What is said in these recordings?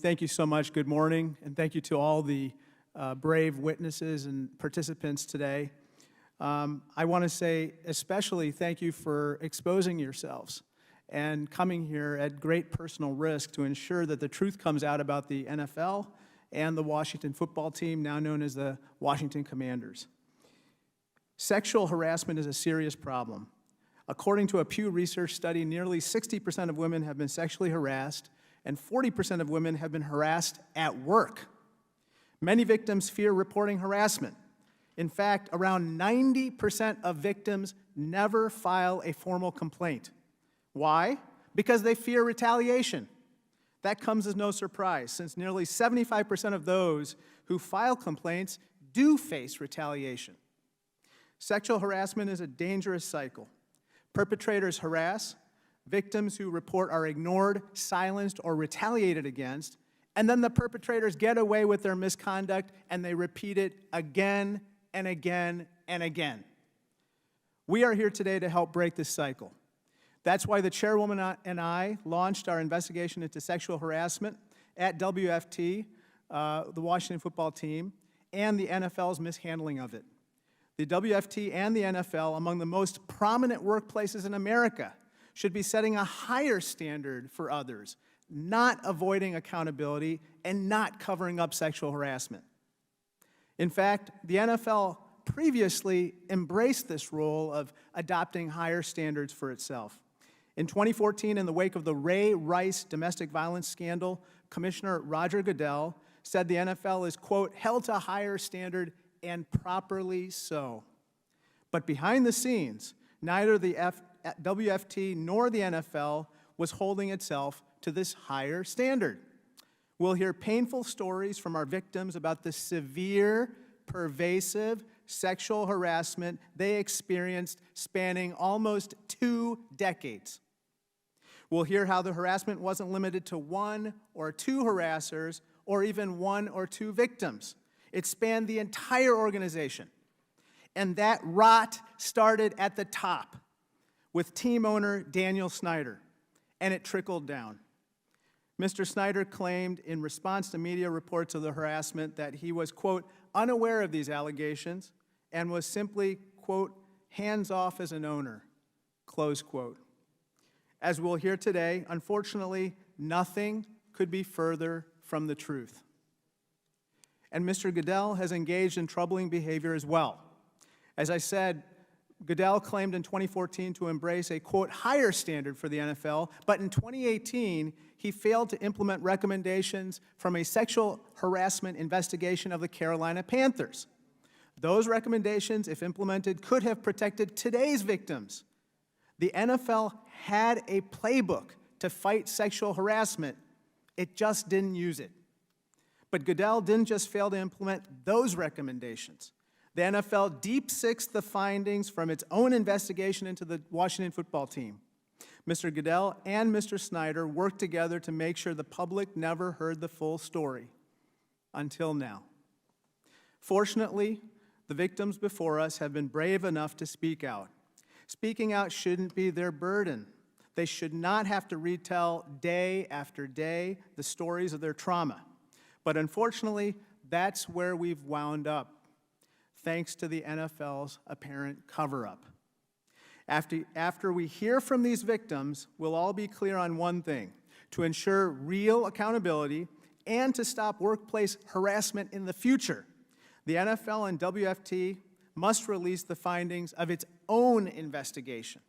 Thank you so much. Good morning, and thank you to all the brave witnesses and participants today. I want to say especially thank you for exposing yourselves and coming here at great personal risk to ensure that the truth comes out about the NFL and the Washington football team, now known as the Washington Commanders. Sexual harassment is a serious problem. According to a Pew Research study, nearly 60% of women have been sexually harassed, and 40% of women have been harassed at work. Many victims fear reporting harassment. In fact, around 90% of victims never file a formal complaint. Why? Because they fear retaliation. That comes as no surprise, since nearly 75% of those who file complaints do face retaliation. Sexual harassment is a dangerous cycle. Perpetrators harass, victims who report are ignored, silenced, or retaliated against, and then the perpetrators get away with their misconduct and they repeat it again and again and again. We are here today to help break this cycle. That's why the chairwoman and I launched our investigation into sexual harassment at WFT, the Washington football team, and the NFL's mishandling of it. The WFT and the NFL, among the most prominent workplaces in America, should be setting a higher standard for others, not avoiding accountability and not covering up sexual harassment. In fact, the NFL previously embraced this role of adopting higher standards for itself. In 2014, in the wake of the Ray Rice domestic violence scandal, Commissioner Roger Goodell said the NFL is, quote, held to a higher standard, and properly so. But behind the scenes, neither the WFT nor the NFL was holding itself to this higher standard. We'll hear painful stories from our victims about the severe, pervasive sexual harassment they experienced spanning almost 2 decades. We'll hear how the harassment wasn't limited to 1 or 2 harassers or even 1 or 2 victims. It spanned the entire organization. And that rot started at the top with team owner Daniel Snyder, and it trickled down. Mr. Snyder claimed in response to media reports of the harassment that he was, quote, unaware of these allegations and was simply, quote, hands off as an owner, close quote. As we'll hear today, unfortunately, nothing could be further from the truth. And Mr. Goodell has engaged in troubling behavior as well. As I said, Goodell claimed in 2014 to embrace a, quote, higher standard for the NFL, but in 2018, he failed to implement recommendations from a sexual harassment investigation of the Carolina Panthers. Those recommendations, if implemented, could have protected today's victims. The NFL had a playbook to fight sexual harassment. It just didn't use it. But Goodell didn't just fail to implement those recommendations. The NFL deep-sixed the findings from its own investigation into the Washington football team. Mr. Goodell and Mr. Snyder worked together to make sure the public never heard the full story, until now. Fortunately, the victims before us have been brave enough to speak out. Speaking out shouldn't be their burden. They should not have to retell day after day the stories of their trauma. But unfortunately, that's where we've wound up, thanks to the NFL's apparent cover-up. After we hear from these victims, we'll all be clear on one thing: to ensure real accountability and to stop workplace harassment in the future, the NFL and WFT must release the findings of its own investigation.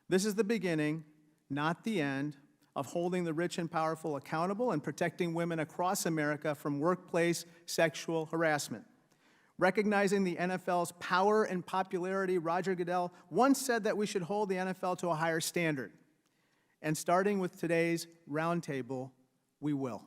This is the beginning, not the end, of holding the rich and powerful accountable and protecting women across America from workplace sexual harassment. Recognizing the NFL's power and popularity, Roger Goodell once said that we should hold the NFL to a higher standard. And starting with today's roundtable, we will.